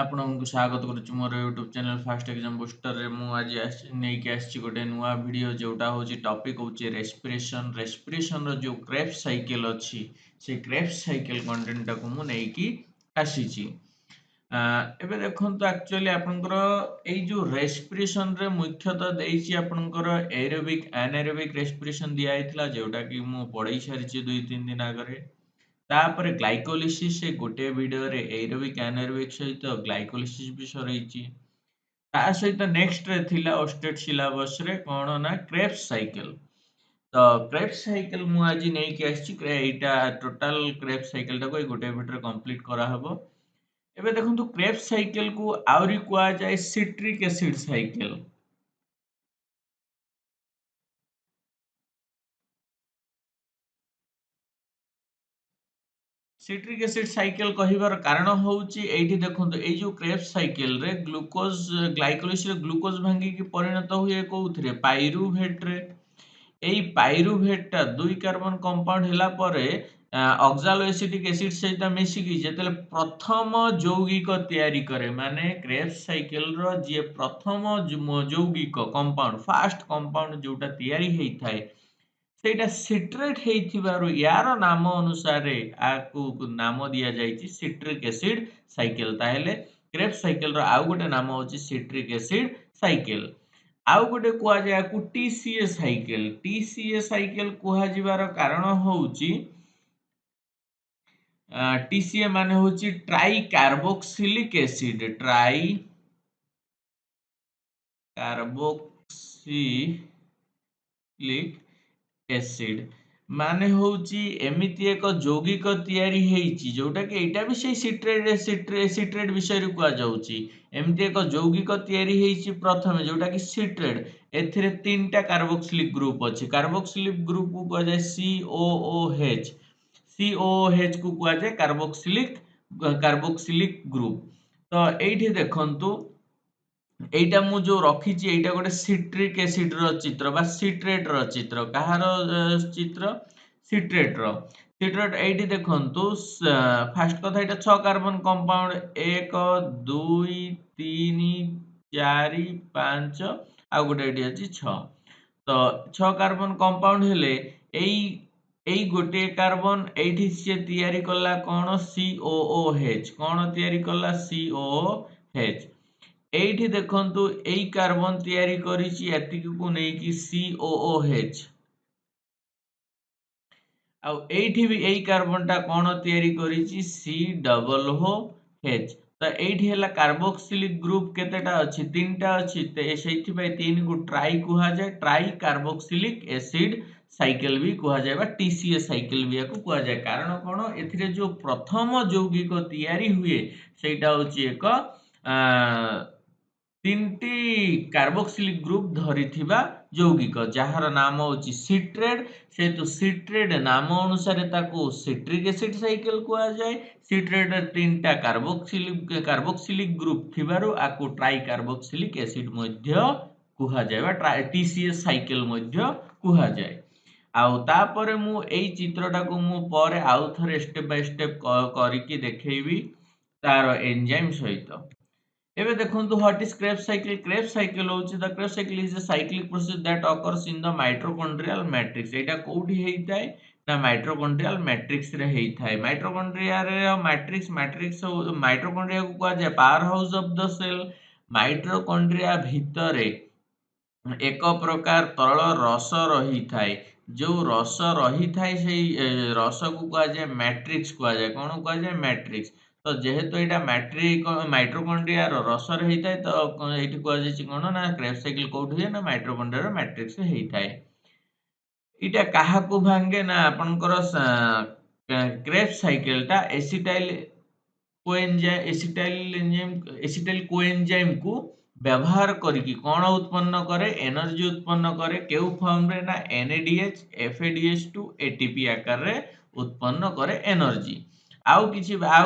ଆପଣଙ୍କୁ ସ୍ୱାଗତ କରୁଛି ମୋର ୟୁଟ୍ୟୁବ ଚ୍ୟାନେଲ ଫାଷ୍ଟ ଏକ୍ଜାମ ବୁଷ୍ଟରରେ। ମୁଁ ଆଜି ନେଇକି ଆସିଛି ଗୋଟେ ନୂଆ ଭିଡ଼ିଓ, ଯେଉଁଟା ହେଉଛି ଟପିକ୍ ହେଉଛି ରେସ୍ପିରେସନର ଯେଉଁ କ୍ରେବ୍ ସାଇକେଲ ଅଛି, ସେ କ୍ରେବ୍ ସାଇକେଲ କଣ୍ଟେଣ୍ଟଟାକୁ ମୁଁ ନେଇକି ଆସିଛି। ଏବେ ଦେଖନ୍ତୁ, ଆକ୍ଚୁଆଲି ଆପଣଙ୍କର ଏଇ ଯେଉଁ ରେସ୍ପିରେସନରେ ମୁଖ୍ୟତଃ ଦେଇଛି ଆପଣଙ୍କର ଏରୋବିକ୍ ଆନାରୋବିକ୍ ରେସ୍ପିରେସନ ଦିଆଯାଇଥିଲା, ଯେଉଁଟାକି ମୁଁ ପଢ଼େଇ ସାରିଛି 2-3 ଦିନ ଆଗରେ। ତାପରେ ଗ୍ଲାଇକୋଲିସିସ୍, ସେ ଗୋଟିଏ ଭିଡ଼ିଓରେ ଏରୋବିକ୍ ଆନାରୋବିକ୍ ସହିତ ଗ୍ଲାଇକୋଲିସିସ୍ ବି ସରେଇଛି। ତା ସହିତ ନେକ୍ସଟରେ ଥିଲା ଓଷ୍ଟେଟ୍ ସିଲାବସରେ କ'ଣ ନା କ୍ରେବ୍ ସାଇକେଲ। ତ କ୍ରେବ୍ ସାଇକେଲ ମୁଁ ଆଜି ନେଇକି ଆସିଛି। ଏଇଟା ଟୋଟାଲ କ୍ରେବ୍ ସାଇକେଲଟାକୁ ଏଇ ଗୋଟିଏ ଭିଡ଼ିଓରେ କମ୍ପ୍ଲିଟ୍ କରାହେବ। ଏବେ ଦେଖନ୍ତୁ, କ୍ରେବ୍ ସାଇକେଲକୁ ଆହୁରି କୁହାଯାଏ citric acid cycle. Citric acid cycle कहिबार कारण होउची एठी देखंतु एई जो क्रेब साइकेल रे ग्लूकोज ग्लाइकोलिसिस रे ग्लूकोज भांगी की परिणत हुए कोउथरे पाइरुवेट रे। एई पाइरुवेट टा 2 कार्बन कंपाउंड होला परे ऑक्सालो एसिटिक एसिड सहित मिसी की जेतले प्रथम यौगिक तयारी करे, माने क्रेब साइकेल रो जे प्रथम यौगिक कंपाउंड फर्स्ट कंपाउंड जोटा तयारी हेई थाए ସେଇଟା ସିଟ୍ରେଟ୍ ହେଇଥିବାରୁ ୟାର ନାମ ଅନୁସାରେ ଆକୁ ନାମ ଦିଆଯାଇଛି ସିଟ୍ରିକ୍ ଏସିଡ୍ ସାଇକେଲ। ତାହେଲେ କ୍ରେବ୍ ସାଇକେଲର ଆଉ ଗୋଟେ ନାମ ହେଉଛି ସିଟ୍ରିକ୍ ଏସିଡ୍ ସାଇକେଲ। ଆଉ ଗୋଟେ କୁହାଯାଏ ଆକୁ ଟିସିଏ ସାଇକେଲ। ଟିସିଏ ସାଇକେଲ କୁହାଯିବାର କାରଣ ହେଉଛି ଟିସିଏ ମାନେ ହେଉଛି tricarboxylic acid. Tricarboxylic acid माने होउची एमिति एक यौगिक तयारी हेइची, जोटा कि एटा भी सेही सिट्रेट विषय रे कुआ जाउची। एमिति एक यौगिक तयारी हेइची प्रथमे, जोटा कि सिट्रेट। एथिरे 3टा कार्बोक्सिलिक ग्रुप अछि। कार्बोक्सिलिक ग्रुप को कुआ जाय COOH। COOH को कुआ जाय कार्बोक्सिलिक ग्रुप। तो एठी देखंतु, এইটা ମୁଁ ଯୋଉ ରଖିଛି ଏଇଟା ଗୋଟେ ସିଟ୍ରିକ୍ ଏସିଡ୍ ର ଚିତ୍ର ବା ସିଟ୍ରେଟ୍ ର ଚିତ୍ର। କାହାର ଚିତ୍ର? ସିଟ୍ରେଟ୍ ର। ସିଟ୍ରେଟ୍ ଏଇଠି ଦେଖନ୍ତୁ, ଫାଷ୍ଟ କଥା ଏଇଟା 6 କାର୍ବନ କମ୍ପାଉଣ୍ଡ 1 2 3 4 5 ଆଉ ଗୋଟେ ଏଠି ଅଛି 6। ତ 6 କାର୍ବନ କମ୍ପାଉଣ୍ଡ ହେଲେ ଏଇ ଗୋଟିଏ କାର୍ବନ ଏଇଠି ସିଏ ତିଆରି କଲା କ'ଣ? COOH। କ'ଣ ତିଆରି କଲା? COOH। এইଠି ଦେଖନ୍ତୁ, ଏଇ କାର୍ବନ ତିଆରି କରିଛି ଏତିକିକୁ ନେଇକି COOH। ଆଉ ଏଇଠି ବି ଏଇ କାର୍ବନଟା କ'ଣ ତିଆରି କରିଛି? COOH। ତ ଏଇଠି ହେଲା କାର୍ବୋକ୍ସିଲିକ୍ ଗ୍ରୁପ କେତେଟା ଅଛି? 3ଟା ଅଛି। ସେଇଥିପାଇଁ 3 କୁ ଟ୍ରାଇ କୁହାଯାଏ। ଟ୍ରାଇ କାର୍ବୋକ୍ସିଲିକ୍ ଏସିଡ୍ ସାଇକେଲ ବି କୁହାଯାଏ ବା ଟିସିଏ ସାଇକେଲ ବି ୟାକୁ କୁହାଯାଏ। କାରଣ କ'ଣ? ଏଥିରେ ଯୋଉ ପ୍ରଥମ ଯୌଗିକ ତିଆରି ହୁଏ ସେଇଟା ହେଉଛି ଏକ 3ଟି कार्बोक्सिलिक ग्रुप धरिथिबा यौगिक, ଯାହାର ନାମ ହେଉଛି ସିଟ୍ରେଟ୍। ସେହେତୁ ସିଟ୍ରେଟ୍ ନାମ ଅନୁସାରେ ତାକୁ ସିଟ୍ରିକ୍ ଏସିଡ୍ ସାଇକେଲ କୁହାଯାଏ। ସିଟ୍ରେଟ୍‌ରେ 3ଟା କାର୍ବୋକ୍ସିଲିକ୍ ଗ୍ରୁପ ଥିବାରୁ ଆକୁ ଟ୍ରାଇ କାର୍ବୋକ୍ସିଲିକ୍ ଏସିଡ୍ ମଧ୍ୟ କୁହାଯାଏ ବା ଟିସିଏସ୍ ସାଇକେଲ ମଧ୍ୟ କୁହାଯାଏ। ଆଉ ତାପରେ ମୁଁ ଏଇ ଚିତ୍ରଟାକୁ ମୁଁ ପରେ ଆଉ ଥରେ ଷ୍ଟେପ୍ ବାଇ ଷ୍ଟେପ୍ କରିକି ଦେଖେଇବି ତାର ଏନଜାଇମ୍ ସହିତ। ଏବେ ଦେଖନ୍ତୁ, what is Krebs cycle? Krebs cycle होउची, the Krebs cycle is a cyclic process that occurs in the mitochondrial matrix। एटा कोउठी हेइताय ना mitochondrial matrix रे हेइताय। माइटोकॉन्ड्रिया रे मैट्रिक्स माइटोकॉन्ड्रिया को कहा जाय powerhouse of the cell. Mitochondria भितरे एक प्रकार तरल रस रही थाए। जो रस रही थाए सेई रस को कहा जाय मैट्रिक्स कहा जाय। कोन कहा जाय? मैट्रिक्स। तो जेहेतु एटा माइटोकॉन्ड्रिया रो रस रही थाए, तो एठी कहा जाय कोन ना क्रेब्स साइकिल कोउठी है ना माइटोकॉन्ड्रिया रो मैट्रिक्स रे हेइ थाए। इटा काहाकू भांगे ना आपनकर क्रेब्स साइकिल टा एसिटाइल कोएंजाइम को व्यवहार करके कौन उत्पन्न करे? एनर्जी उत्पन्न करे। केउ फॉर्म रे ना NADH FADH2 ATP आकार रे उत्पन्न करे एनर्जी। आउ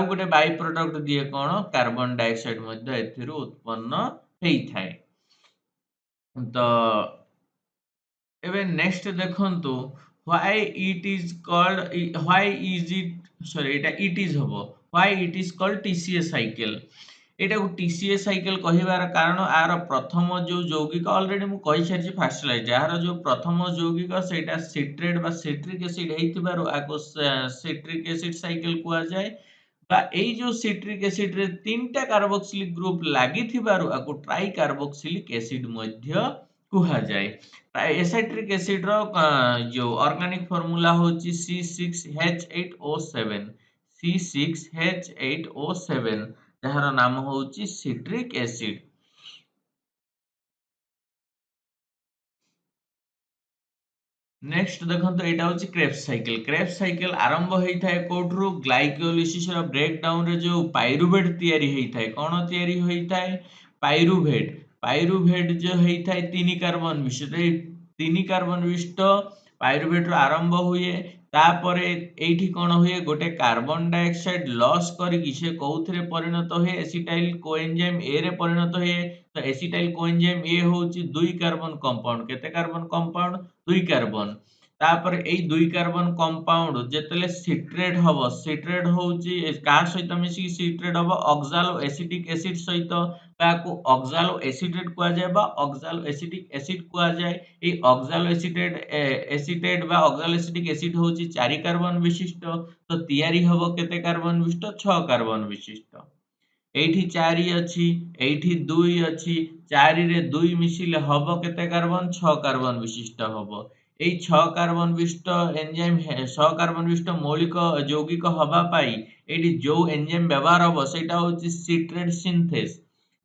गोटे बाई प्रोडक्ट दिए कौन? कार्बन डाइऑक्साइड मध्ये एथिरु उत्पन्न हेइ थाए। तो एबे नेक्स्ट देखंतु, why it is called TCA cycle। एटा को टीसीए साइकिल कहिबार कारण आर प्रथम जो यौगिक ऑलरेडी मु कहि सारिछि फर्स्ट स्लाइड यार जो प्रथम यौगिक सेटा सिट्रेट बा सिट्रिक एसिड हेइतिबारु आको सिट्रिक एसिड साइकिल कुआ जाय बा एई जो सिट्रिक एसिड रे तीनटा कार्बोक्सिलिक ग्रुप लागिथिबारु आको ट्राई कार्बोक्सिलिक एसिड मध्य कुहा जाय। एसिट्रिक एसिड रो जो ऑर्गेनिक फार्मूला होची C6H8O7 C6H8O7 ଯାହାର ନାମ ହଉଛି ସିଟ୍ରିକ୍ ଏସିଡ୍। ନେକ୍ସଟ ଦେଖନ୍ତୁ ଏଇଟା ହଉଛି କ୍ରେବ୍ସ ସାଇକେଲ। କ୍ରେବ୍ସ ସାଇକେଲ ଆରମ୍ଭ ହେଇଥାଏ କୋଉଠୁ ଗ୍ଲାଇକୋଲିସିସ ର ବ୍ରେକ୍ ଡାଉନ ରେ ଯୋଉ ପାଇରୁଭେଟ ତିଆରି ହେଇଥାଏ କଣ ତିଆରି ହେଇଥାଏ ପାଇରୁଭେଟ। ପାଇରୁଭେଟ ଯୋଉ ହେଇଥାଏ 3 କାର୍ବନ ବିଶିଷ୍ଟ ଏଇ 3 କାର୍ବନ ବିଶିଷ୍ଟ ପାଇରୁଭେଟ ର ଆରମ୍ଭ ହୁଏ। ତାପରେ ଏଇଠି କଣ ହୁଏ ଗୋଟେ କାର୍ବନ ଡାଇଅକ୍ସାଇଡ ଲସ୍ କରିକି ସେ କୋଉଥିରେ ପରିଣତ ହୁଏ ଏସିଟାଇଲ କୋଏନଜାଇମ ଏ ରେ ପରିଣତ ହୁଏ। ତ ଏସିଟାଇଲ କୋଏନଜାଇମ ଏ ହଉଛି 2 କାର୍ବନ କମ୍ପାଉଣ୍ଡ। କେତେ କାର୍ବନ କମ୍ପାଉଣ୍ଡ 2 କାର୍ବନ। ତାପରେ ଏଇ 2 କାର୍ବନ କମ୍ପାଉଣ୍ଡ ଯେତେବେଳେ ସିଟ୍ରେଟ ହବ ସିଟ୍ରେଟ ହଉଛି କାହା ସହିତ ମିଶିକି ସିଟ୍ରେଟ ହବ ଅକ୍ସାଲୋ ଏସିଟିକ ଏସିଡ ସହିତ ତାକୁ ଅକ୍ସାଲୋ ଏସିଟେଟ କୁହାଯାଏ ବା ଅକ୍ସାଲୋ ଏସିଟିକ ଏସିଡ କୁହାଯାଏ। ଏଇ ଅକ୍ସାଲୋ ଏସିଟେଟ ବା ଅକ୍ସାଲୋ ଏସିଟିକ ଏସିଡ ହଉଛି 4 କାର୍ବନ ବିଶିଷ୍ଟ। ତ ତିଆରି ହବ କେତେ କାର୍ବନ ବିଶିଷ୍ଟ 6 କାର୍ବନ ବିଶିଷ୍ଟ। ଏଇଠି 4 ଅଛି ଏଇଠି 2 ଅଛି 4 ରେ 2 ମିଶିଲେ ହବ କେତେ କାର୍ବନ 6 କାର୍ବନ ବିଶିଷ୍ଟ ହବ। ଏଇ 6 କାର୍ବନ ବିଶିଷ୍ଟ ଏନଜାଇମ 6 କାର୍ବନ ବିଶିଷ୍ଟ ମୌଳିକ ଯୌଗିକ ହବା ପାଇଁ ଏଇଠି ଯୋଉ ଏନଜାଇମ ବ୍ୟବହାର ହବ ସେଇଟା ହଉଛି ସିଟ୍ରେଟ ସିନ୍ଥେସ।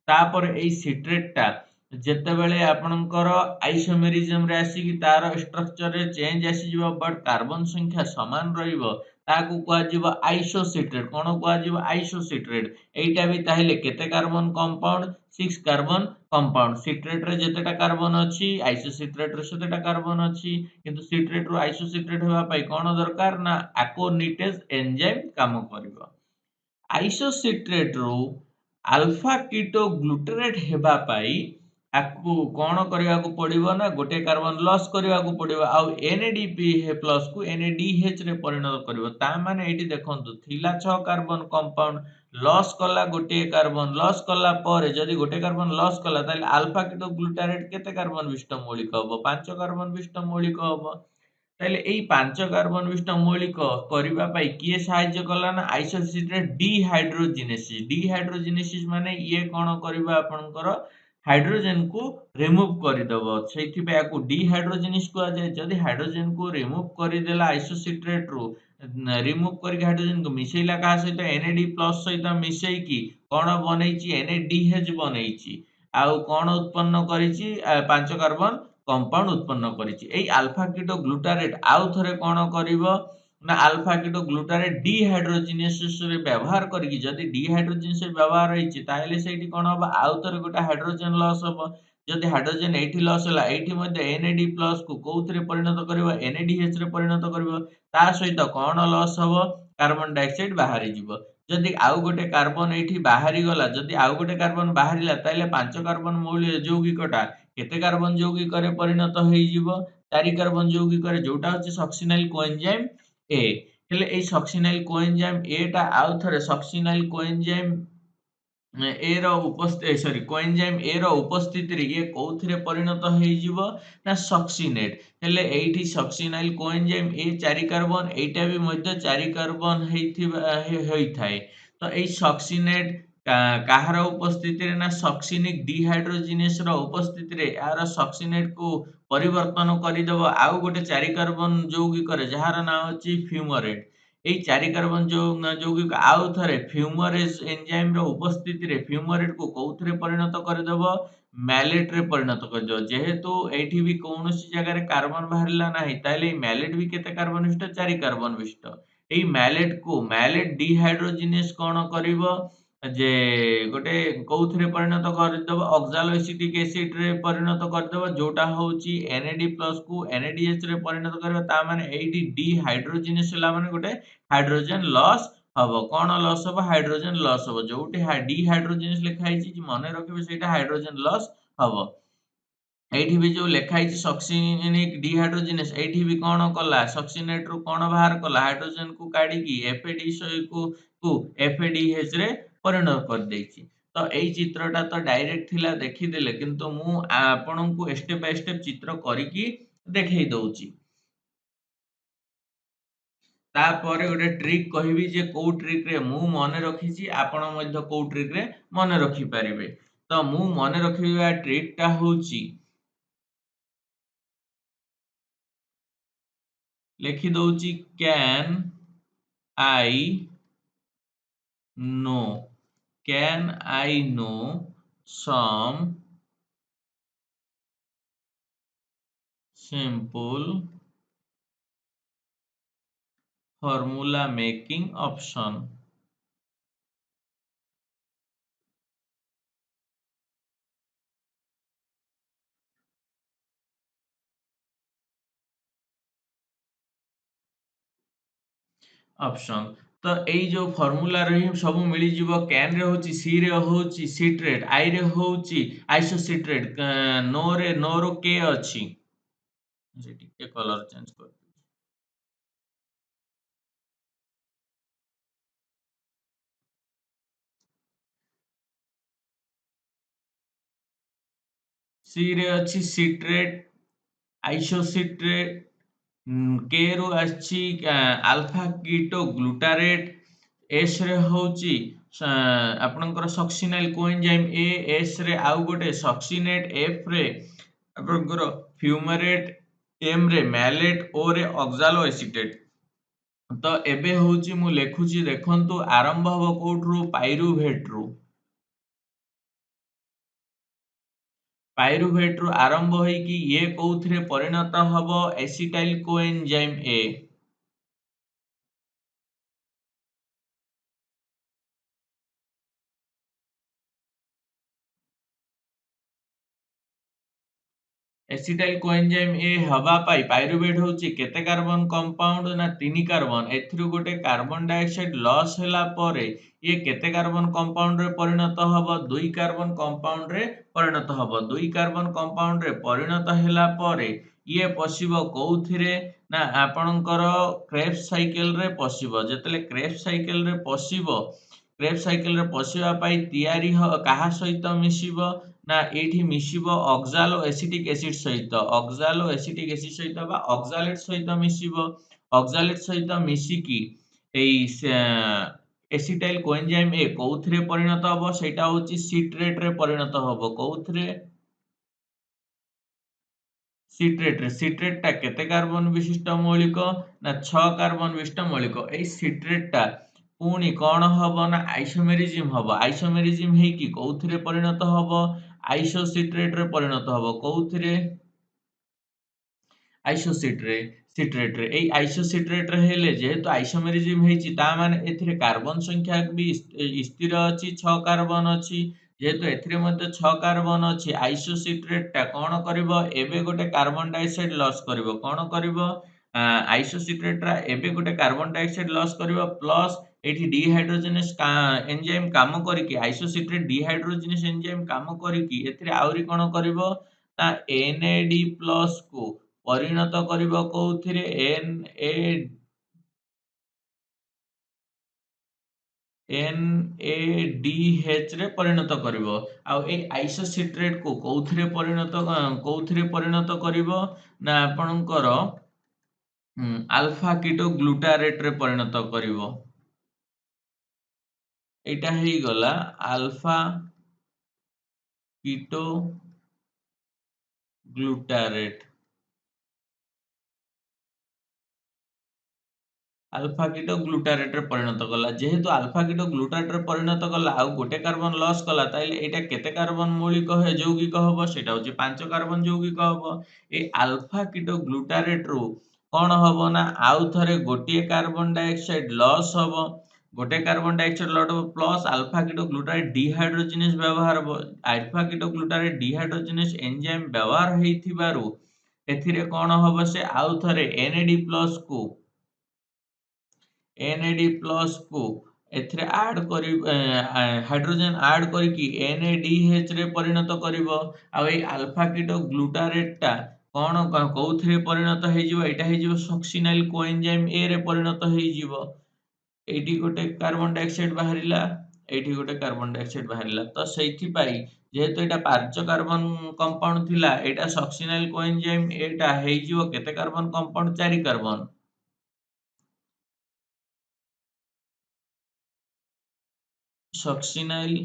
ତାପରେ ଏଇ ସିଟ୍ରେଟ ଟା ଯେତେବେଳେ ଆପଣଙ୍କର ଆଇସୋମେରିଜମ ରେ ଆସିକି ତାର ଷ୍ଟ୍ରକ୍ଚର ରେ ଚେଞ୍ଜ ଆସିଯିବ ବଟ୍ କାର୍ବନ ସଂଖ୍ୟା ସମାନ ରହିବ ତାକୁ କୁହାଯିବ ଆଇସୋସିଟ୍ରେଟ। କଣ କୁହାଯିବ ଆଇସୋସିଟ୍ରେଟ। এইটা ବି ତାହେଲେ କେତେ କାର୍ବନ କମ୍ପାଉଣ୍ଡ 6 କାର୍ବନ କମ୍ପାଉଣ୍ଡ। ସିଟ୍ରେଟ ରେ ଯେତେଟା କାର୍ବନ ଅଛି ଆଇସୋସିଟ୍ରେଟ ରେ ସେତେଟା କାର୍ବନ ଅଛି କିନ୍ତୁ ସିଟ୍ରେଟ ରୁ ଆଇସୋସିଟ୍ରେଟ ହେବା ପାଇଁ କଣ ଦରକାର ନା ଆକୋନିଟେଜ ଏନଜାଇମ କାମ କରିବ। ଆଇସୋସିଟ୍ରେଟ ରୁ ଆଲଫା କିଟୋ ଗ୍ଲୁଟାରେଟ ହେବା ପାଇଁ ଆକୁ କଣ କରିବାକୁ ପଡିବ ନା ଗୋଟେ କାର୍ବନ ଲସ୍ କରିବାକୁ ପଡିବ ଆଉ NADP ପ୍ଲସ କୁ NADH ରେ ପରିଣତ କରିବ। ତା ମାନେ ଏଇଠି ଦେଖନ୍ତୁ ଥିଲା 6 କାର୍ବନ କମ୍ପାଉଣ୍ଡ ଲସ୍ କଲା ଗୋଟିଏ କାର୍ବନ ଲସ୍ କଲା ପରେ ଯଦି ଗୋଟେ କାର୍ବନ ଲସ୍ କଲା ତାହେଲେ ଆଲଫା କିଟୋ ଗ୍ଲୁଟାରେଟ କେତେ କାର୍ବନ ବିଶିଷ୍ଟ ମୌଳିକ ହବ 5 କାର୍ବନ ବିଶିଷ୍ଟ ମୌଳିକ ହବ। ତାହେଲେ ଏଇ 5 କାର୍ବନ ବିଶିଷ୍ଟ ମୌଳିକ କରିବା ପାଇଁ କିଏ ସାହାଯ୍ୟ କଲା ନା ଆଇସୋସିଟ୍ରେଟ ଡିହାଇଡ୍ରୋଜିନେସିସ। ଡିହାଇଡ୍ରୋଜିନେସିସ ମାନେ ଇଏ କଣ କରିବ ଆପଣଙ୍କର ହାଇଡ୍ରୋଜେନ କୁ ରିମୁଭ କରିଦବ ସେଇଥିପାଇଁ ୟାକୁ ଡିହାଇଡ୍ରୋଜିନେସ କୁହାଯାଏ। ଯଦି ହାଇଡ୍ରୋଜେନ କୁ ରିମୁଭ କରିଦେଲା ଆଇସୋସିଟ୍ରେଟ ରୁ ରିମୁଭ କରିକି ହାଇଡ୍ରୋଜେନ କୁ ମିଶେଇଲା କାହା ସହିତ NAD ପ୍ଲସ ସହିତ ମିଶେଇକି କଣ ବନେଇଛି NADH ବନେଇଛି ଆଉ କଣ ଉତ୍ପନ୍ନ କରିଛି 5 କାର୍ବନ କମ୍ପାଉଣ୍ଡ ଉତ୍ପନ୍ନ କରିଛି। ଏଇ ଆଲଫା କିଟୋ ଗ୍ଲୁଟାରେଟ ଆଉ ଥରେ କଣ କରିବ ନା ଆଲଫା କିଟୋ ଗ୍ଲୁଟାରେଟ ଡିହାଇଡ୍ରୋଜିନେସିସ ରେ ବ୍ୟବହାର କରିକି ଯଦି ଡିହାଇଡ୍ରୋଜିନେସ ବ୍ୟବହାର ହେଇଛି ତାହେଲେ ସେଇଠି କଣ ହବ ଆଉ ଥରେ ଗୋଟେ ହାଇଡ୍ରୋଜେନ ଲସ୍ ହବ। ଯଦି ହାଇଡ୍ରୋଜେନ ଏଇଠି ଲସ୍ ହେଲା ଏଇଠି ମଧ୍ୟ NAD ପ୍ଲସ କୁ କୋଉଥିରେ ପରିଣତ କରିବ NADH ରେ ପରିଣତ କରିବ। ତା ସହିତ କଣ ଲସ୍ ହବ କାର୍ବନ ଡାଇଅକ୍ସାଇଡ ବାହାରି ଯିବ। ଯଦି ଆଉ ଗୋଟେ କାର୍ବନ ଏଇଠି ବାହାରି ଗଲା ଯଦି ଆଉ ଗୋଟେ କାର୍ବନ ବାହାରିଲା ତାହେଲେ 5 କାର୍ବନ ମୌଳିକ ଯୌଗିକଟା କେତେ କାର୍ବନ ଯୌଗିକରେ ପରିଣତ ହେଇଯିବ 4 କାର୍ବନ ଯୌଗିକରେ ଯୋଉଟା ହଉଛି ସକ୍ସିନାଇଲ କୋଏନଜାଇମ ଏ। ହେଲେ ଏଇ ସକ୍ସିନାଇଲ କୋଏନଜାଇମ ଏ ଟା ଆଉ ଥରେ ସକ୍ସିନାଇଲ କୋଏନଜାଇମ ଏ ର କୋଏନଜାଇମ ଏ ର ଉପସ୍ଥିତିରେ ଇଏ କୋଉଥିରେ ପରିଣତ ହେଇଯିବ ନା ସକ୍ସିନେଟ। ହେଲେ ଏଇଠି ସକ୍ସିନାଇଲ କୋଏନଜାଇମ ଏ 4 କାର୍ବନ ଏଇଟା ବି ମଧ୍ୟ 4 କାର୍ବନ ହେଇଥାଏ। ତ ଏଇ ସକ୍ସିନେଟ କାହାର ଉପସ୍ଥିତିରେ ନା ସକ୍ସିନିକ ଡିହାଇଡ୍ରୋଜିନେସ ର ଉପସ୍ଥିତିରେ ଏହାର ସକ୍ସିନେଟ କୁ ପରିବର୍ତ୍ତନ କରିଦବ ଆଉ ଗୋଟେ 4 କାର୍ବନ ଯୌଗିକରେ ଯାହାର ନାଁ ଅଛି ଫ୍ୟୁମରେଟ। ଏଇ 4 କାର୍ବନ ଯୌଗିକ ଆଉ ଥରେ ଫ୍ୟୁମରେଜ ଏନଜାଇମ ର ଉପସ୍ଥିତିରେ ଫ୍ୟୁମରେଟ କୁ କୋଉଥିରେ ପରିଣତ କରିଦବ ମ୍ୟାଲେଟ ରେ ପରିଣତ କରିଦବ। ଯେହେତୁ ଏଇଠି ବି କୌଣସି ଜାଗାରେ କାର୍ବନ ବାହାରିଲା ନାହିଁ ତାହେଲେ ଏଇ ମ୍ୟାଲେଟ ବି କେତେ କାର୍ବନ ବିଶିଷ୍ଟ 4 କାର୍ବନ ବିଶିଷ୍ଟ। ଏଇ ମ୍ୟାଲେଟ କୁ ମ୍ୟାଲେଟ ଡିହାଇଡ୍ରୋଜିନେସ କଣ କରିବ ଯେ ଗୋଟେ କୋଉଥିରେ ପରିଣତ କରିଦବ ଅକ୍ସାଲୋ ଏସିଟିକ ଏସିଡ ରେ ପରିଣତ କରିଦବ ଯୋଉଟା ହଉଛି NAD ପ୍ଲସ କୁ NADH ରେ ପରିଣତ କରିବ। ତା ମାନେ ଏଇଠି ଡିହାଇଡ୍ରୋଜିନେସ ହେଲା ମାନେ ଗୋଟେ ହାଇଡ୍ରୋଜେନ ଲସ୍ ହବ। କଣ ଲସ୍ ହବ ହାଇଡ୍ରୋଜେନ ଲସ୍ ହବ। ଯୋଉଠି ଡିହାଇଡ୍ରୋଜିନେସ ଲେଖା ହେଇଛି ମନେ ରଖିବେ ସେଇଟା ହାଇଡ୍ରୋଜେନ ଲସ୍ ହବ। ଏଇଠି ବି ଯୋଉ ଲେଖା ହେଇଛି ସକ୍ସିନିକ ଡିହାଇଡ୍ରୋଜିନେସ ଏଇଠି ବି କଣ କଲା ସକ୍ସିନେଟ ରୁ କଣ ବାହାର କଲା ହାଇଡ୍ରୋଜେନ କୁ କାଢିକି FAD କୁ FADH ରେ ପରିଣତ କରିଦେଇଛି। ତ ଏଇ ଚିତ୍ରଟା ତ ଡାଇରେକ୍ଟ ଥିଲା ଦେଖିଦେଲେ, କିନ୍ତୁ ମୁଁ ଆପଣଙ୍କୁ ଷ୍ଟେପ୍ ବାଇ ଷ୍ଟେପ୍ ଚିତ୍ର କରିକି ଦେଖେଇ ଦଉଛି। ତାପରେ ଗୋଟେ ଟ୍ରିକ୍ କହିବି ଯେ କୋଉ ଟ୍ରିକ୍‌ରେ ମୁଁ ମନେ ରଖିଛି, ଆପଣ ମଧ୍ୟ କୋଉ ଟ୍ରିକ୍‌ରେ ମନେ ରଖିପାରିବେ। ତ ମୁଁ ମନେ ରଖିବା ଟ୍ରିକ୍‌ଟା ହଉଛି, ଲେଖି ଦଉଛି can I no, can I no SUM simple formula making option। Option ତ ଏଇ ଯୋଉ ଫର୍ମୁଲାରେ ହିଁ ସବୁ ମିଳିଯିବ। କ୍ୟାନ୍ ରେ ହଉଛି, ସି ରେ ହଉଛି ସିଟ୍ରେଟ୍, ଆଇ ରେ ହଉଛି ଆଇସୋସିଟ୍ରେଟ୍, ନୋ ର କେ ଅଛି। ଟିକେ କଲର ଚେଞ୍ଜ କରିଦେବି। ସି ରେ ଅଛି ସିଟ୍ରେଟ୍, ଆଇସୋସିଟ୍ରେଟ୍, କେ ରୁ ଆସିଛି ଆଲଫା କିଟୋ ଗ୍ଲୁଟାରେଟ୍, ଏସ୍ ରେ ହଉଛି ଆପଣଙ୍କର ସକ୍ସିନାଇଲ୍ କୋଏଞ୍ଜାଇମ୍ ଏ, ଏସ୍ ରେ ଆଉ ଗୋଟେ ସକ୍ସିନେଟ୍, ଏଫ୍ ରେ ଆପଣଙ୍କର ଫ୍ୟୁମାରେଟ୍, ଏମ୍ ରେ ମ୍ୟାଲେଟ୍, ଓ ରେ ଅକ୍ସାଲୋ ଏସିଟେଟ୍। ତ ଏବେ ହଉଛି ମୁଁ ଲେଖୁଛି, ଦେଖନ୍ତୁ ଆରମ୍ଭ ହବ କୋଉଠୁ, ପାଇରୁଭେଟ୍ ରୁ। ପାଇରୁଭେଟ୍ ରୁ ଆରମ୍ଭ ହେଇକି ଇଏ କୋଉଥିରେ ପରିଣତ ହବ, ଏସିଟାଇଲ୍ କୋଏଞ୍ଜାଇମ୍ ଏ। एसिटाइल कोएंजाइम ए हवा पाई पाइरुवेट होची केते कार्बन कंपाउंड ना 3 कार्बन, एथिरु गोटे कार्बन डाइऑक्साइड लॉस होला परे ये केते कार्बन कंपाउंड रे परिणत हबो, 2 कार्बन कंपाउंड रे परिणत हबो। 2 कार्बन कंपाउंड रे परिणत हैला परे ये पसिबो कोउथिरे ना आपणकर क्रेब्स साइकिल रे पसिबो। जेतले क्रेब्स साइकिल रे पसिबो, क्रेब्स साइकिल रे पसिबा पाई तयारी काहा सहित मिसिबो ना एठी मिसिबो ऑक्सालो एसिटिक एसिड सहित, ऑक्सालो एसिटिक एसिड सहित बा ऑक्सालेट सहित मिसिबो। ऑक्सालेट सहित मिसिकी एई एसिटाइल कोएंजाइम ए कोउथिरे परिणत हबो, सेटा होची सिट्रेट रे परिणत हबो। कोउथिरे, सिट्रेट रे। सिट्रेट टा केते कार्बन विशिष्ट मौलिक ना 6 कार्बन विशिष्ट मौलिक। एई सिट्रेट टा पुणी कौन हबो ना आइसोमेरिज्म हबो। आइसोमेरिज्म हेकी कोउथिरे परिणत हबो, आइसोसिट्रेट रे परिणत हबो। कोउथिरे, आइसोसिट रे, सिट्रेट रे। एई आइसोसिट्रेट रे हेले जेहेतु आइसोमेरिज्म हेची ता माने एथिरे कार्बन संख्या भी स्थिर अछि, 6 कार्बन अछि। जेहेतु एथिरे मध्ये 6 कार्बन अछि, आइसोसिट्रेट टा कोन करिवो, एबे गोटे कार्बन डाइऑक्साइड लॉस करिवो। कोन करिवो, आइसोसिट्रेट रा एबे गोटे कार्बन डाइऑक्साइड लॉस करिवो, प्लस एठी डिहाइड्रोजनेस एंजाइम काम करिकि, आइसोसिट्रेट डिहाइड्रोजनेस एंजाइम काम करिकि एथिरे आउरी कोन करिवो ना एनएडी प्लस को परिणत करिवो कोउथिरे, एनएडीएच रे परिणत करिवो। आ ए आइसोसिट्रेट को कोउथिरे परिणत करिवो ना आपणकर अल्फा कीटो ग्लूटारेट रे परिणत करिवो। एटा हेई गला alpha ketoglutarate. Alpha ketoglutarate रे परिणत कला। जेहेतु अल्फा कीटो ग्लूटारेट रे परिणत कला आउ गोटे कार्बन लॉस कला, ताइले एटा केते कार्बन मौलिक यौगिक हबो, सेटा होची 5 कार्बन यौगिक हबो। ए अल्फा कीटो ग्लूटारेट रो कोन हबो ना आउ थरे गोटे कार्बन डाइऑक्साइड लॉस हबो। गोटे कार्बन डाइऑक्साइड लॉस हबो plus alpha ketoglutarate dehydrogenase व्यवहार हबो। Alpha ketoglutarate dehydrogenase enzyme व्यवहार हेइथिबारु एथिरे कोन हबो, से आउ थरे एनएडी प्लस को एथिरे ऐड करि हाइड्रोजन ऐड करिकि एनएडीएच रे परिणत करिवो। आ ए अल्फा कीटो ग्लूटारेट टा कोउथिरे परिणत हेजिवो, एटा हेजिवो सक्सिनाइल कोएंजाइम ए रे परिणत हेजिवो। एटी गोटे कार्बन डाइऑक्साइड बाहरिला, এইଠି ଗୋଟେ कार्बन डाइऑक्साइड बाहरिला तो सेठी पाई जेहेतु एटा 5 कार्बन कंपाउंड थिला एटा सक्सिनाइल कोएंजाइम एटा हेइजिवो केते carbon compound 4 carbon succinyl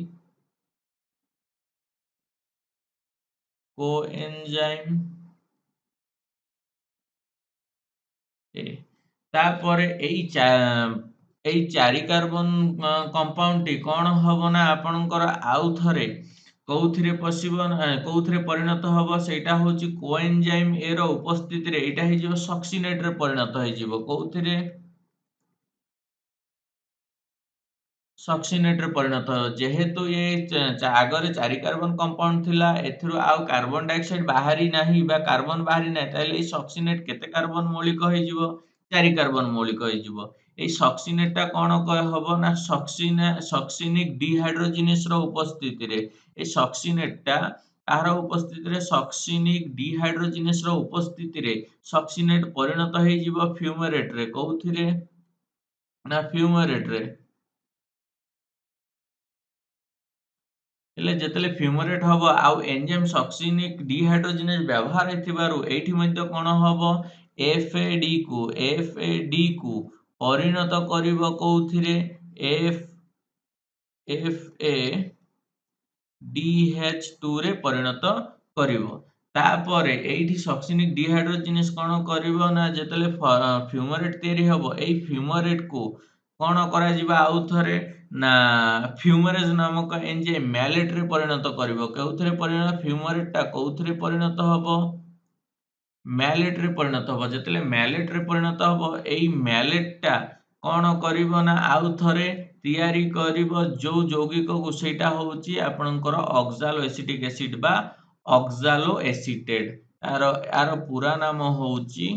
coenzyme A तापर एई 4 कार्बन कंपाउंड टी कोन हबो ना आपनकर आउ थरे कोउथिरे पसिबो कोउथिरे परिणत हबो सेटा होची कोएंजाइम ए रो उपस्थिति रे एटा हे जिवो सक्सिनेट रे परिणत हे जिवो कोउथिरे सक्सिनेट रे परिणत हो जेहेतु ये आगरे 4 कार्बन कंपाउंड थिला एथिरो आउ कार्बन डाइऑक्साइड बाहरी नाही बा कार्बन बाहरी नाही ताले ए सक्सिनेट केते कार्बन मौलिक हे जिवो 4 कार्बन मौलिक हे जिवो ए सक्सिनेट टा कोन कय हबो ना सक्सिनिक डिहाइड्रोजिनेस रो उपस्थिति रे ए सक्सिनेट टा तार उपस्थिति रे सक्सिनिक डिहाइड्रोजिनेस रो उपस्थिति रे सक्सिनेट परिणत हे जिवो फ्यूमेरेट रे कोउथिरे ना फ्यूमेरेट रे हेले जेतेले फ्यूमरेट हबो आउ एंजाइम सक्सिनिक डिहाइड्रोजिनेज व्यवहार हेथिबारु एठी मध्य कोन हबो एफ ए डी को परिणत करिवो कोउथिरे एफ FADH2 रे परिणत करिवो तापरे एठी सक्सिनिक डिहाइड्रोजिनेज कोन करिवो ना जेतेले फ्यूमरेट तयारी हबो एई फ्यूमरेट को कोन करा जिबा आउ थरे ना फ्यूमरेज नामक एंजाइम मैलेट रे परिणत करिवो केउथरे परिणत फ्यूमरेट टा कोउथरे परिणत हबो मैलेट रे परिणत हबो जेतेले मैलेट रे परिणत हबो एई मैलेट टा कोन करिवो ना आउ थरे तयारी करिवो जो यौगिक को सेटा होउची आपनकर ऑक्सालो एसिटिक एसिड बा ऑक्सालो एसिटेट आरो पूरा नाम होउची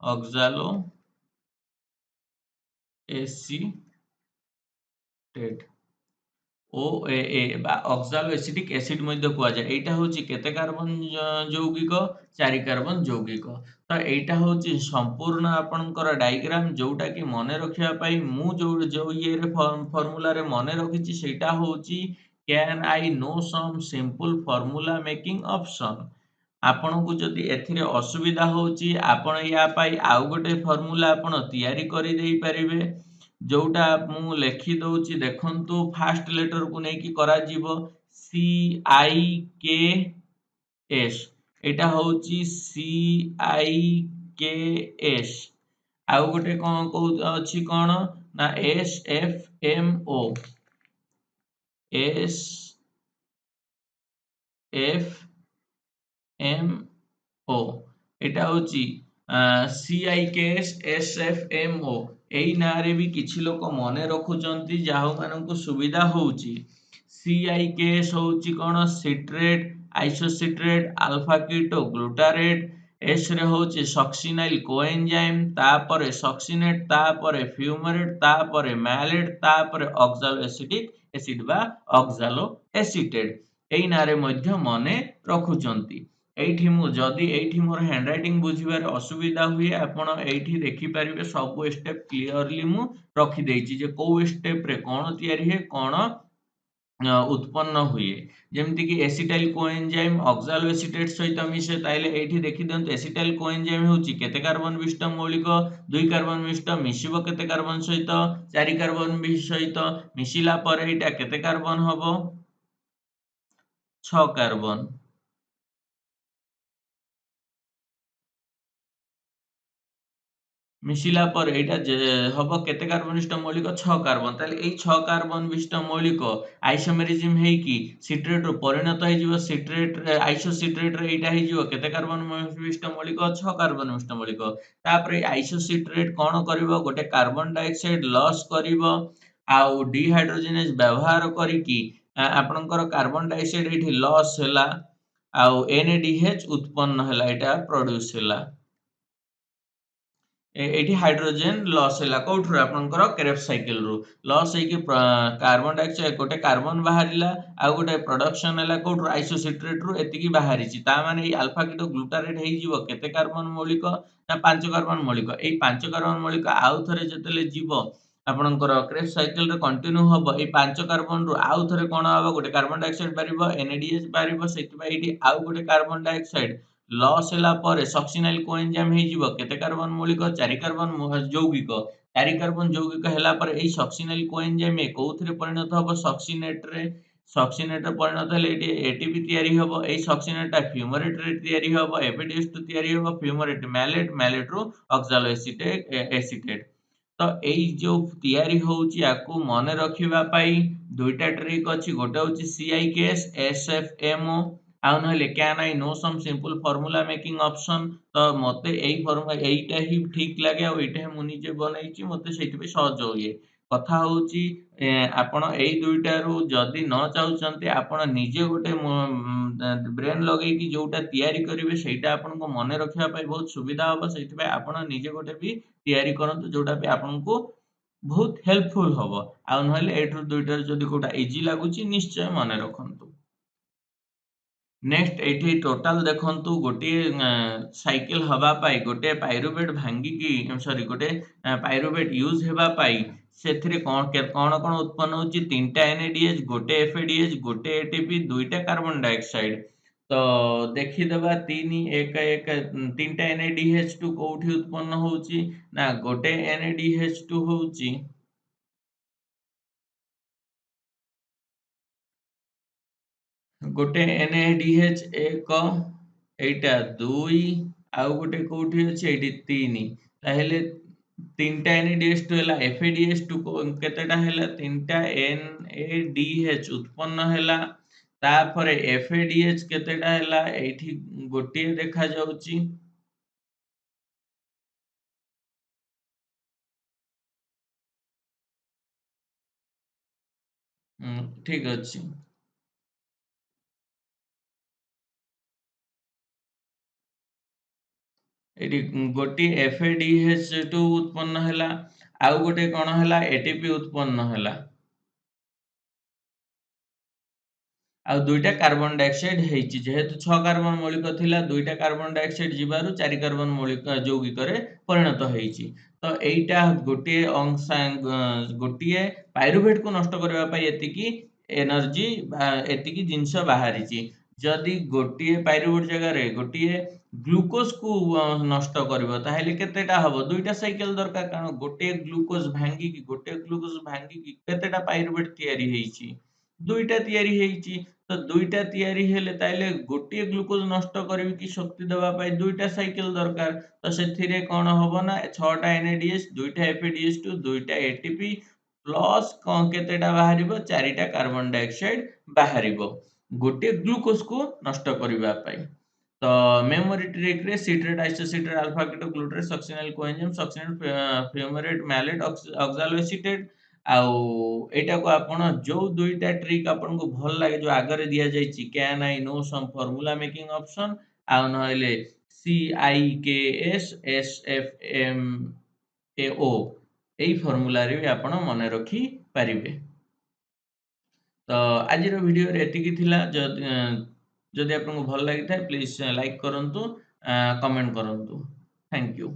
ऑक्सालो एसिटेट OAA বা অক্সালো এসিটিক অ্যাসিড মধ্যে কুয়া যায় এইটা হচ্ছে কেতে কার্বন যৌগিক 4 কার্বন যৌগিক তো এইটা হচ্ছে সম্পূর্ণ আপনकर ডায়াগ্রাম যোউটা কি মনে রাখিবা পাই মু जो ইয়ে রে ফর্মুলা রে মনে রাখিছি সেটা হচ্ছে ক্যান আই নো সম সিম্পল ফর্মুলা মেকিং অপশন ଆପଣଙ୍କୁ ଯଦି ଏଥିରେ ଅସୁବିଧା ହଉଛି ଆପଣ ୟା ପାଇଁ ଆଉ ଗୋଟେ ଫର୍ମୁଲା ଆପଣ ତିଆରି କରିଦେଇପାରିବେ ଯୋଉଟା ମୁଁ ଲେଖି ଦଉଛି ଦେଖନ୍ତୁ ଫାଷ୍ଟ ଲେଟରକୁ ନେଇକି କରାଯିବ CIKS ଏଇଟା ହଉଛି CIKS ଆଉ ଗୋଟେ କଣ ଅଛି କଣ ନା SFMO SFMO এটা হচ্ছে CIKS SFMO এই ନାଁରେ ବି କିଛି ଲୋକ ମନେ ରଖୁଛନ୍ତି ଯାହାମାନଙ୍କୁ ସୁବିଧା ହଉଛି CIKS ହଉଛି କଣ ସିଟ୍ରେଟ୍ ଆଇସୋସିଟ୍ରେଟ୍ ଆଲଫା କିଟୋ ଗ୍ଲୁଟାରେଟ୍ S ରେ ହଉଛି ସକ୍ସିନାଇଲ କୋଏଞ୍ଜାଇମ୍ ତାପରେ ସକ୍ସିନେଟ୍ ତାପରେ ଫ୍ୟୁମରେଟ୍ ତାପରେ ମ୍ୟାଲେଟ୍ ତାପରେ ଅକ୍ସାଲୋ ଏସିଟିକ୍ ଏସିଡ୍ ବା ଅକ୍ସାଲୋ ଏସିଟେଟ୍ ଏଇ ନାଁରେ ମଧ୍ୟ ମନେ ରଖୁଛନ୍ତି এইଠି ମୁଁ ଯଦି এইଠି ମୋର ହ୍ୟାଣ୍ଡରାଇଟିଂ ବୁଝିବାରେ ଅସୁବିଧା ହୁଏ ଆପଣ এইଠି ଦେଖିପାରିବେ ସବୁ ଷ୍ଟେପ୍ କ୍ଲିୟରଲି ମୁଁ ରଖିଦେଇଛି ଯେ କୋଉ ଷ୍ଟେପରେ କଣ ତିଆରି ହୁଏ କଣ उत्पन्न हुए जेमति कि एसिटाइल कोएंजाइम ऑक्सालो एसिटेट सहित मिसे ताइले एठी देखि दियंतु एसिटाइल कोएंजाइम होची केते कार्बन विशिष्ट मौलिक 2 कार्बन विशिष्ट मिसिबो केते कार्बन सहित 4 कार्बन विशिष्ट सहित मिसिला पर एटा केते कार्बन हबो 6 कार्बन मिसिला पर एटा हबो केते कार्बन विशिष्ट मौलिक 6 कार्बन ताले एई 6 कार्बन विशिष्ट मौलिक आइसोमेरिज्म हेकी सिट्रेट रो परिणत हे जिवो सिट्रेट आइसोसिट्रेट रे एटा हे जिवो केते कार्बन विशिष्ट मौलिक 6 कार्बन विशिष्ट मौलिक तापरे आइसोसिट्रेट कोन करिवो गोटे कार्बन डाइऑक्साइड लॉस करिवो आउ डिहाइड्रोजनेज व्यवहार करिकी आपनकर कार्बन डाइऑक्साइड एठी लॉस हैला आउ NADH उत्पन्न हैला एटा प्रोड्यूस हैला एठी हाइड्रोजन लॉस हैला कोठुर आपनकर क्रेब्स साइकिल रु लॉस है कि कार्बन डाइऑक्साइड गोटे कार्बन बाहरिला आ गोटे प्रोडक्शन हैला कोठुर आइसोसिट्रेट रु एतिकी बाहरिची ता माने ई अल्फा कीटो ग्लूटारेट हेइ जिवो केते कार्बन मौलिक ना 5 कार्बन मौलिक एई 5 कार्बन मौलिक आउ थरे जतेले जीवो ଆପଣଙ୍କର କ୍ରେବ୍ ସାଇକେଲରେ କଣ୍ଟିନ୍ୟୁ ହବ। ଏଇ 5 କାର୍ବନରୁ ଆଉ ଥରେ କଣ ହବ, ଗୋଟେ କାର୍ବନ ଡାଇଅକ୍ସାଇଡ୍ ବାହାରିବ, NADH ବାହାରିବ। ସେଥିପାଇଁ ଏଇଠି ଆଉ ଗୋଟେ କାର୍ବନ ଡାଇଅକ୍ସାଇଡ୍ ଲସ୍ ହେଲା ପରେ ସକ୍ସିନାଇଲ୍ କୋଏନଜାଇମ୍ ହେଇଯିବ। କେତେ କାର୍ବନ ମୌଳିକ? 4 କାର୍ବନ ଯୌଗିକ। 4 କାର୍ବନ ଯୌଗିକ ହେଲା ପରେ ଏଇ ସକ୍ସିନାଇଲ୍ କୋଏନଜାଇମ୍ କୋଉଥିରେ ପରିଣତ ହବ? ସକ୍ସିନେଟରେ। ସକ୍ସିନେଟରେ ପରିଣତ ହେଲେ ଏଠି ATP ତିଆରି ହବ। ଏଇ ସକ୍ସିନେଟଟା ଫ୍ୟୁମରେଟରେ ତିଆରି ହବ। FADH2 ତିଆରି ହବ। ଫ୍ୟୁମରେଟ ମ୍ୟାଲେଟ, ମ୍ୟାଲେଟରୁ ଅକ୍ସାଲୋ ଏସିଟେଟ୍। ତ ଏଇ ଯୋଉ ତିଆରି ହଉଛି ୟାକୁ ମନେ ରଖିବା ପାଇଁ ଦୁଇଟା ଟ୍ରିକ୍ ଅଛି। ଗୋଟେ ହଉଛି CIKS SFMO, ଆଉ ନହେଲେ can I no SUM simple formula making option. ତ ମତେ ଏଇ ଫର୍ମୁଲା ଏଇଟା ହିଁ ଠିକ୍ ଲାଗେ ଆଉ ଏଇଟା ହିଁ ମୁଁ ନିଜେ ବନେଇଛି, ମତେ ସେଇଥିପାଇଁ ସହଜ ହୁଏ। କଥା ହଉଛି ଆପଣ ଏଇ ଦୁଇଟାରୁ ଯଦି ନ ଚାହୁଁଛନ୍ତି ଆପଣ ନିଜେ ଗୋଟେ ବ୍ରେନ୍ ଲଗେଇକି ଯୋଉଟା ତିଆରି କରିବେ ସେଇଟା ଆପଣଙ୍କୁ ମନେ ରଖିବା ପାଇଁ ବହୁତ ସୁବିଧା ହବ। ସେଇଥିପାଇଁ ଆପଣ ନିଜେ ଗୋଟେ ବି ତିଆରି କରନ୍ତୁ ଯୋଉଟା ବି ଆପଣଙ୍କୁ ବହୁତ ହେଲ୍ପଫୁଲ୍ ହବ। ଆଉ ନହେଲେ ଏଇଠାରୁ ଦୁଇଟାରୁ ଯଦି କୋଉଟା ଇଜି ଲାଗୁଛି ନିଶ୍ଚୟ ମନେ ରଖନ୍ତୁ। ନେକ୍ସଟ ଏଇଠି ଟୋଟାଲ ଦେଖନ୍ତୁ, ଗୋଟିଏ ସାଇକେଲ ହବା ପାଇଁ ଗୋଟେ ପାଇରୁଭେଟ୍ ଭାଙ୍ଗିକି ଗୋଟେ ପାଇରୁଭେଟ୍ ୟୁଜ୍ ହେବା ପାଇଁ ସେଥିରେ କଣ ଉତ୍ପନ୍ନ ହଉଛି? 3ଟା NADH, ଗୋଟେ FADH, ଗୋଟେ ATP, 2ଟା କାର୍ବନ ଡାଇଅକ୍ସାଇଡ୍। ତ ଦେଖିଦବା 3 1 1 3ଟା NADH2 କୋଉଠି ଉତ୍ପନ୍ନ ହଉଛି? ନା ଗୋଟେ NADH2 ହଉଛି ଗୋଟେ NADH1, ଏଇଟା 2, ଆଉ ଗୋଟେ କୋଉଠି ଅଛି? ଏଇଠି 3। ତାହେଲେ 3ଟା NADH2 ହେଲା। FADH2 କେତେଟା ହେଲା? 3ଟା NADH ଉତ୍ପନ୍ନ ହେଲା। ତାପରେ FADH କେତେଟା ହେଲା? ଏଇଠି ଗୋଟିଏ ଦେଖାଯାଉଛି। ଠିକ ଅଛି। ଏଠି ଗୋଟିଏ FADH2 ଉତ୍ପନ୍ନ ହେଲା, ଆଉ ଗୋଟେ କଣ ହେଲା? ATP ଉତ୍ପନ୍ନ ହେଲା। ଆଉ 2ଟା କାର୍ବନ ଡାଇଅକ୍ସାଇଡ୍ ହେଇଛି। ଯେହେତୁ 6 କାର୍ବନ ମୌଳିକ ଥିଲା, 2ଟା କାର୍ବନ ଡାଇଅକ୍ସାଇଡ୍ ଯିବାରୁ 4 କାର୍ବନ ମୌଳିକ ଯୌଗିକରେ ପରିଣତ ହେଇଛି। ତ ଏଇଟା ଗୋଟିଏ ପାଇରୁଭେଟକୁ ନଷ୍ଟ କରିବା ପାଇଁ ଏତିକି ଏନର୍ଜି ବା ଏତିକି ଜିନିଷ ବାହାରିଛି। ଯଦି ଗୋଟିଏ ପାଇରୁଭେଟ ଜାଗାରେ ଗୋଟିଏ ଗ୍ଲୁକୋଜକୁ ନଷ୍ଟ କରିବ ତାହେଲେ କେତେଟା ହବ? 2ଟା ସାଇକେଲ ଦରକାର। କାରଣ ଗୋଟେ ଗ୍ଲୁକୋଜ ଭାଙ୍ଗିକି କେତେଟା ପାଇରୁଭେଟ ତିଆରି ହେଇଛି? 2ଟା ତିଆରି ହେଇଛି। ତ 2ଟା ତିଆରି ହେଲେ ତାହେଲେ ଗୋଟିଏ ଗ୍ଲୁକୋଜ ନଷ୍ଟ କରିବି କି ଶକ୍ତି ଦେବା ପାଇଁ 2ଟା ସାଇକେଲ ଦରକାର। ତ ସେଥିରେ କଣ ହବ ନା 6ଟା NADH, 2ଟା FADH2, 2ଟା ATP ପ୍ଲସ୍ କେତେଟା ବାହାରିବ? 4ଟା କାର୍ବନ ଡାଇଅକ୍ସାଇଡ୍ ବାହାରିବ ଗୋଟିଏ ଗ୍ଲୁକୋଜକୁ ନଷ୍ଟ କରିବା ପାଇଁ। ତ ମେମୋରି ଟ୍ରିକରେ ସିଟ୍ରେଟ୍, ଆଇସୋସିଟ୍ରେଟ୍, ଆଲଫା କିଟୋଗ୍ଲୁଟାରେଟ୍, ସକ୍ସିନାଇଲ୍ କୋଏନଜାଇମ୍, ସକ୍ସିନେଟ୍, ଫ୍ୟୁମାରେଟ୍, ମ୍ୟାଲେଟ୍, ଅକ୍ସାଲୋଏସିଟେଟ୍। ଆଉ ଏଇଟାକୁ ଆପଣ ଯୋଉ 2ଟା ଟ୍ରିକ୍ ଆପଣଙ୍କୁ ଭଲ ଲାଗେ, ଯୋଉ ଆଗରେ ଦିଆଯାଇଛି can I no SUM formula making option, ଆଉ ନହେଲେ CIKS SFMAO, ଏଇ ଫର୍ମୁଲାରେ ବି ଆପଣ ମନେ ରଖି ପାରିବେ। ତ ଆଜିର ଭିଡ଼ିଓରେ ଏତିକି ଥିଲା। ଯଦି ଆପଣଙ୍କୁ ଭଲ ଲାଗିଥାଏ ପ୍ଲିଜ୍ ଲାଇକ୍ କରନ୍ତୁ, କମେଣ୍ଟ କରନ୍ତୁ। Thank you.